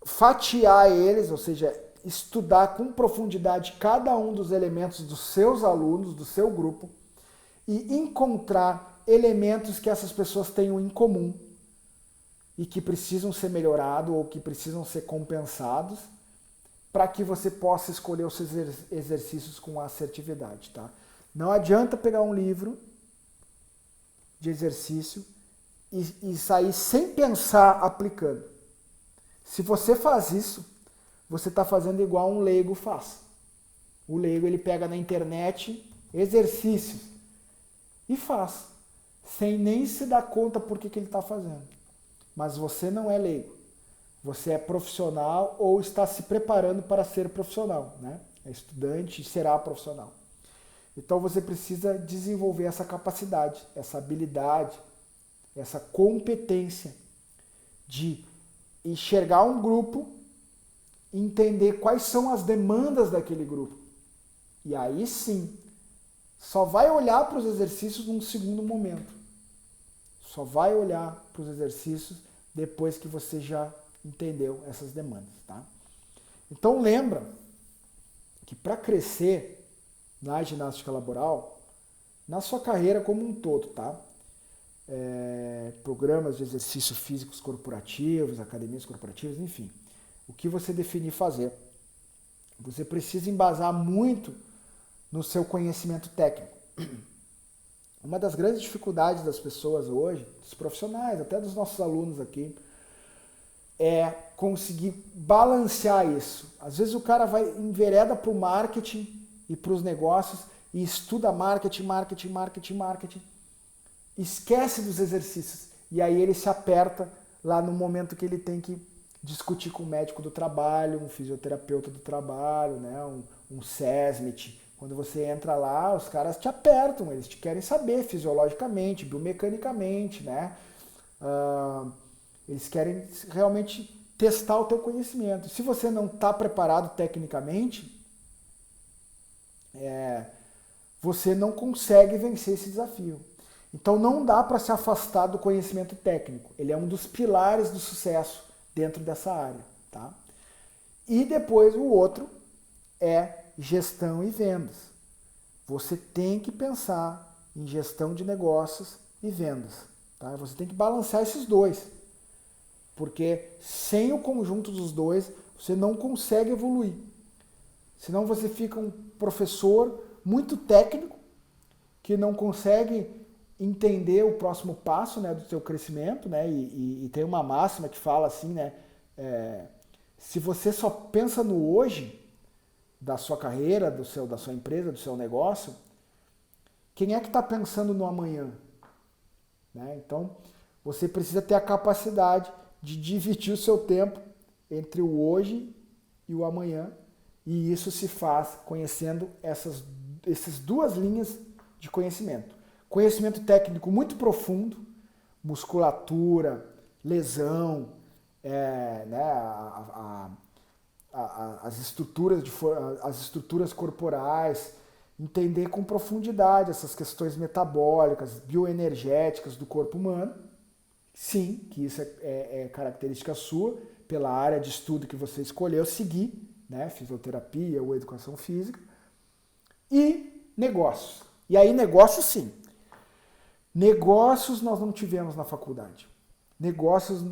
fatiar eles, ou seja, estudar com profundidade cada um dos elementos dos seus alunos, do seu grupo, e encontrar elementos que essas pessoas tenham em comum e que precisam ser melhorados ou que precisam ser compensados, para que você possa escolher os seus exercícios com assertividade, tá? Não adianta pegar um livro de exercício e sair sem pensar aplicando. Se você faz isso, você está fazendo igual um leigo faz. O leigo, ele pega na internet exercícios e faz, sem nem se dar conta por que ele está fazendo. Mas você não é leigo. Você é profissional ou está se preparando para ser profissional, né? É estudante e será profissional. Então você precisa desenvolver essa capacidade, essa habilidade, essa competência de enxergar um grupo, entender quais são as demandas daquele grupo. E aí sim, só vai olhar para os exercícios num segundo momento. Só vai olhar para os exercícios depois que você já entendeu essas demandas, tá? Então lembra que para crescer na ginástica laboral, na sua carreira como um todo, tá? Programas de exercício físicos corporativos, academias corporativas, enfim, o que você definir fazer, você precisa embasar muito no seu conhecimento técnico. Uma das grandes dificuldades das pessoas hoje, dos profissionais, até dos nossos alunos aqui, é conseguir balancear isso. Às vezes o cara vai envereda para o marketing e para os negócios e estuda marketing, esquece dos exercícios. E aí ele se aperta lá no momento que ele tem que discutir com o médico do trabalho, um fisioterapeuta do trabalho, né? um SESMIT. Quando você entra lá, os caras te apertam, eles te querem saber fisiologicamente, biomecanicamente, né? Eles querem realmente testar o teu conhecimento. Se você não está preparado tecnicamente, você não consegue vencer esse desafio. Então não dá para se afastar do conhecimento técnico. Ele é um dos pilares do sucesso dentro dessa área, tá? E depois o outro é gestão e vendas. Você tem que pensar em gestão de negócios e vendas, tá? Você tem que balancear esses dois. Porque sem o conjunto dos dois, você não consegue evoluir. Senão você fica um professor muito técnico, que não consegue entender o próximo passo, né, do seu crescimento, né? E tem uma máxima que fala assim, né? Se você só pensa no hoje, da sua carreira, da sua empresa, do seu negócio, quem é que está pensando no amanhã? Né? Então, você precisa ter a capacidade de dividir o seu tempo entre o hoje e o amanhã, e isso se faz conhecendo essas 2 linhas de conhecimento. Conhecimento técnico muito profundo, musculatura, lesão, as estruturas corporais, entender com profundidade essas questões metabólicas, bioenergéticas do corpo humano. Sim, que isso é característica sua, pela área de estudo que você escolheu seguir, né? Fisioterapia ou educação física. E negócios. E aí negócios sim. Negócios nós não tivemos na faculdade. Negócios,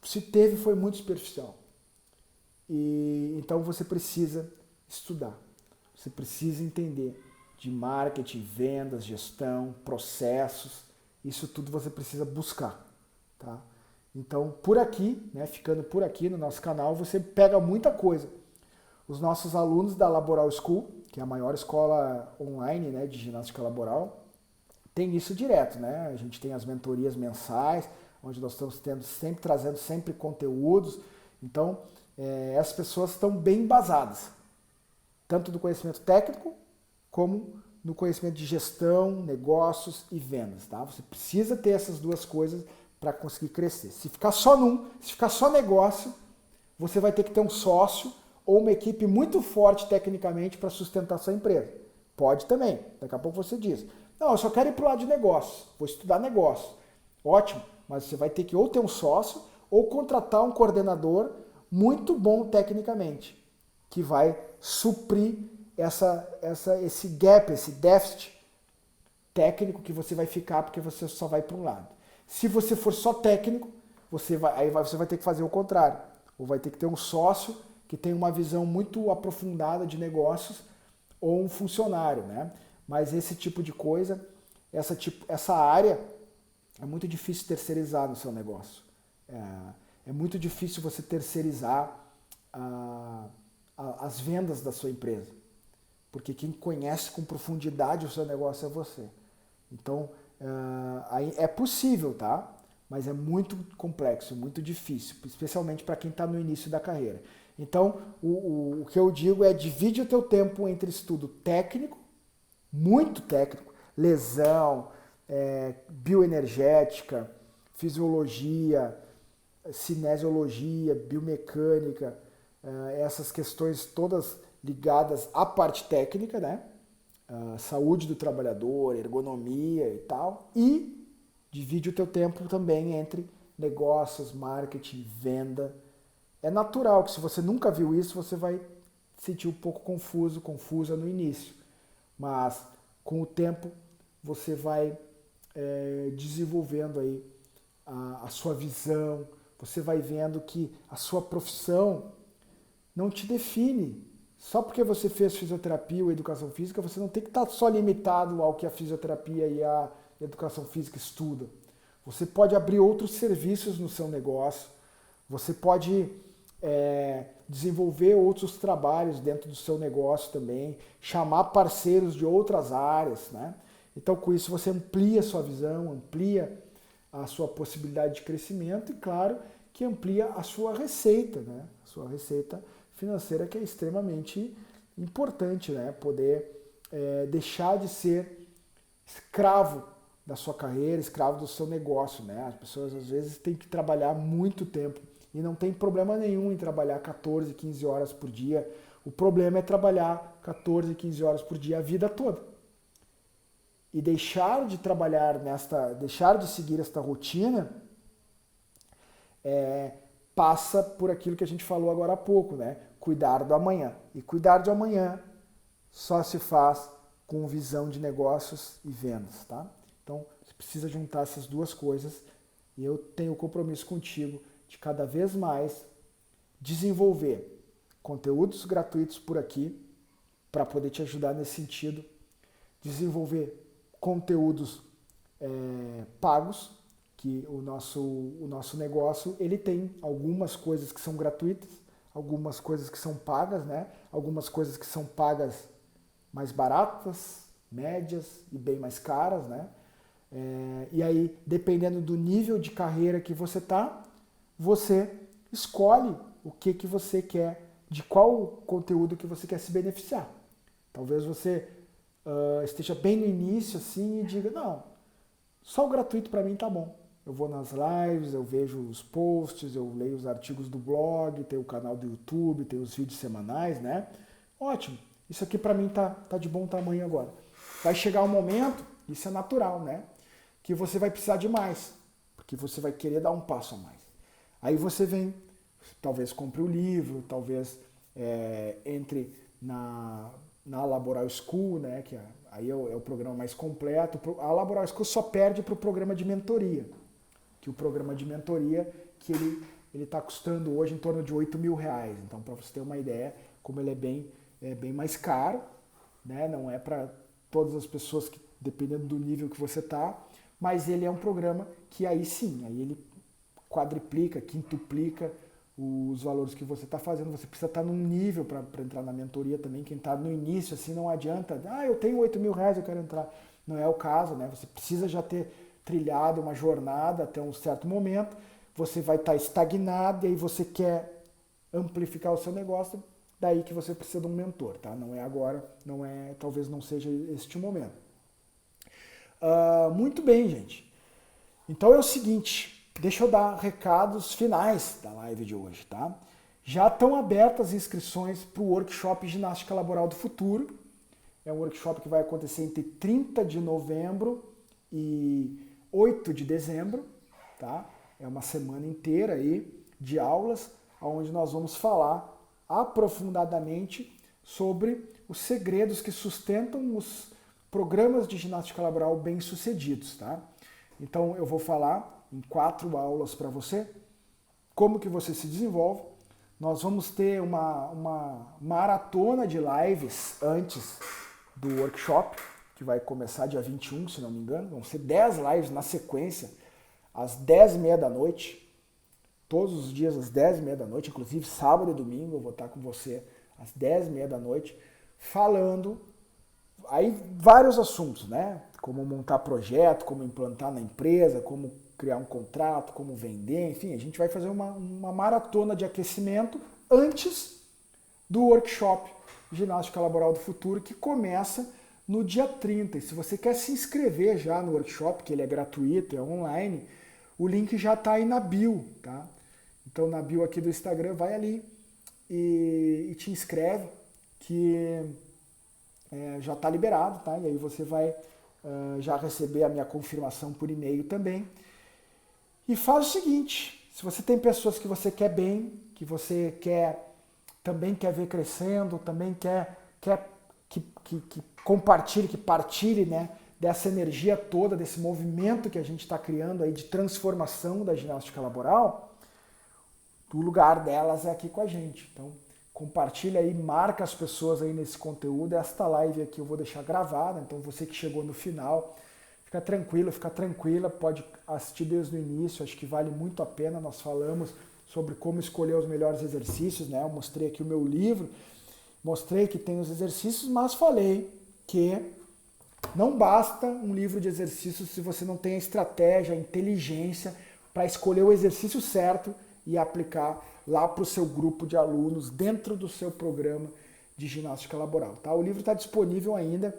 se teve, foi muito superficial. E então você precisa estudar, você precisa entender de marketing, vendas, gestão, processos, isso tudo você precisa buscar, tá? Então, por aqui, né, ficando por aqui no nosso canal, você pega muita coisa. Os nossos alunos da Laboral School, que é a maior escola online, né, de ginástica laboral, tem isso direto, né? A gente tem as mentorias mensais, onde nós estamos trazendo sempre conteúdos. Então, as pessoas estão bem embasadas, tanto do conhecimento técnico, como no conhecimento de gestão, negócios e vendas, tá? Você precisa ter essas duas coisas para conseguir crescer. Se ficar só se ficar só negócio, você vai ter que ter um sócio ou uma equipe muito forte tecnicamente para sustentar sua empresa. Pode também. Daqui a pouco você diz, não, eu só quero ir para o lado de negócio, vou estudar negócio. Ótimo, mas você vai ter que ou ter um sócio ou contratar um coordenador muito bom tecnicamente, que vai suprir esse gap, esse déficit técnico que você vai ficar porque você só vai para um lado. Se você for só técnico, você vai ter que fazer o contrário. Ou vai ter que ter um sócio que tem uma visão muito aprofundada de negócios ou um funcionário, né? Mas esse tipo de coisa, essa área é muito difícil terceirizar no seu negócio. É muito difícil você terceirizar as vendas da sua empresa. Porque quem conhece com profundidade o seu negócio é você. Então, é possível, tá? Mas é muito complexo, muito difícil, especialmente para quem está no início da carreira. Então, o que eu digo é divide o teu tempo entre estudo técnico, muito técnico, lesão, bioenergética, fisiologia, cinesiologia, biomecânica, essas questões todas ligadas à parte técnica, né? Saúde do trabalhador, ergonomia e tal, e divide o teu tempo também entre negócios, marketing, venda. É natural que se você nunca viu isso, você vai se sentir um pouco confusa no início, mas com o tempo você vai desenvolvendo aí a sua visão, você vai vendo que a sua profissão não te define. Só porque você fez fisioterapia ou educação física, você não tem que estar só limitado ao que a fisioterapia e a educação física estudam. Você pode abrir outros serviços no seu negócio, você pode desenvolver outros trabalhos dentro do seu negócio também, chamar parceiros de outras áreas, né? Então, com isso, você amplia a sua visão, amplia a sua possibilidade de crescimento e, claro, que amplia a sua receita, né? A sua receita financeira, que é extremamente importante, né? Poder deixar de ser escravo da sua carreira, escravo do seu negócio, né? As pessoas às vezes têm que trabalhar muito tempo e não tem problema nenhum em trabalhar 14, 15 horas por dia. O problema é trabalhar 14, 15 horas por dia a vida toda. E deixar de trabalhar deixar de seguir esta rotina passa por aquilo que a gente falou agora há pouco, né? Cuidar do amanhã. E cuidar do amanhã só se faz com visão de negócios e vendas, tá? Então, você precisa juntar essas duas coisas e eu tenho compromisso contigo de cada vez mais desenvolver conteúdos gratuitos por aqui para poder te ajudar nesse sentido, desenvolver conteúdos pagos, que o nosso negócio ele tem algumas coisas que são gratuitas, algumas coisas que são pagas, né? Algumas coisas que são pagas mais baratas, médias e bem mais caras, né? E aí, dependendo do nível de carreira que você tá, você escolhe o que você quer, de qual conteúdo que você quer se beneficiar. Talvez você esteja bem no início assim e diga, não, só o gratuito para mim tá bom. Eu vou nas lives, eu vejo os posts, eu leio os artigos do blog, tem o canal do YouTube, tem os vídeos semanais, né? Ótimo, isso aqui para mim tá de bom tamanho agora. Vai chegar um momento, isso é natural, né? Que você vai precisar de mais, porque você vai querer dar um passo a mais. Aí você vem, talvez compre o livro, talvez entre na Laboral School, né? Que aí é o programa mais completo. A Laboral School só perde para o programa de mentoria, que o programa de mentoria que ele ele está custando hoje em torno de R$ 8.000. Então, para você ter uma ideia, como ele é bem mais caro, né? Não é para todas as pessoas, que, dependendo do nível que você está, mas ele é um programa que aí sim, aí ele quadriplica, quintuplica os valores que você está fazendo. Você precisa estar num nível para entrar na mentoria também. Quem está no início, assim, não adianta, eu tenho R$ 8.000, eu quero entrar. Não é o caso, né? Você precisa já ter trilhado uma jornada até um certo momento, você vai estar estagnado e aí você quer amplificar o seu negócio, daí que você precisa de um mentor, tá? Não é agora, talvez não seja este momento. Muito bem, gente. Então é o seguinte, deixa eu dar recados finais da live de hoje, tá? Já estão abertas as inscrições para o workshop Ginástica Laboral do Futuro. É um workshop que vai acontecer entre 30 de novembro e 8 de dezembro, tá? É uma semana inteira aí de aulas, onde nós vamos falar aprofundadamente sobre os segredos que sustentam os programas de ginástica laboral bem-sucedidos, tá? Então eu vou falar em 4 aulas para você como que você se desenvolve. Nós vamos ter uma maratona de lives antes do workshop, que vai começar dia 21, se não me engano. Vão ser 10 lives na sequência, às 10h30 da noite. Todos os dias às 10h30 da noite, inclusive sábado e domingo, eu vou estar com você às 10h30 da noite, falando aí vários assuntos, né? Como montar projeto, como implantar na empresa, como criar um contrato, como vender, enfim, a gente vai fazer uma maratona de aquecimento antes do workshop Ginástica Laboral do Futuro, que começa no dia 30. E se você quer se inscrever já no workshop, que ele é gratuito, é online, o link já está aí na bio, tá? Então na bio aqui do Instagram, vai ali e te inscreve, que já está liberado, tá? E aí você vai já receber a minha confirmação por e-mail também. E faz o seguinte, se você tem pessoas que você quer bem, que você também quer ver crescendo, também quer que compartilhe, que partilhe, né, dessa energia toda, desse movimento que a gente está criando aí de transformação da ginástica laboral, o lugar delas é aqui com a gente. Então, compartilha aí, marca as pessoas aí nesse conteúdo. Esta live aqui eu vou deixar gravada, então você que chegou no final, fica tranquilo, fica tranquila, pode assistir desde o início, acho que vale muito a pena. Nós falamos sobre como escolher os melhores exercícios, né? Eu mostrei aqui o meu livro, mostrei que tem os exercícios, mas falei que não basta um livro de exercícios se você não tem a estratégia, a inteligência para escolher o exercício certo e aplicar lá para o seu grupo de alunos dentro do seu programa de ginástica laboral. Tá? O livro está disponível ainda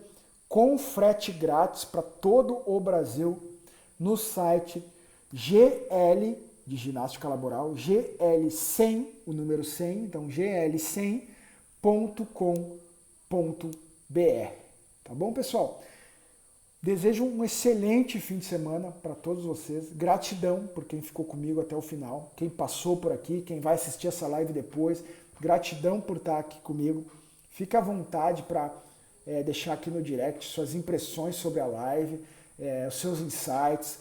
com frete grátis para todo o Brasil no site GL de ginástica laboral, GL100, o número 100, então gl100.com.br. Tá bom, pessoal? Desejo um excelente fim de semana para todos vocês. Gratidão por quem ficou comigo até o final, quem passou por aqui, quem vai assistir essa live depois. Gratidão por estar aqui comigo. Fique à vontade para deixar aqui no direct suas impressões sobre a live, os seus insights,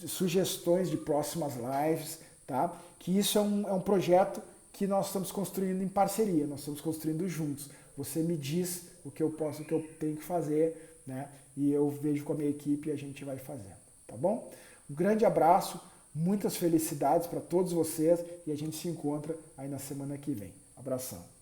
sugestões de próximas lives, tá? Que isso é um projeto que nós estamos construindo em parceria, nós estamos construindo juntos. Você me diz o que eu posso, o que eu tenho que fazer, né? E eu vejo com a minha equipe e a gente vai fazendo, tá bom? Um grande abraço, muitas felicidades para todos vocês e a gente se encontra aí na semana que vem. Abração.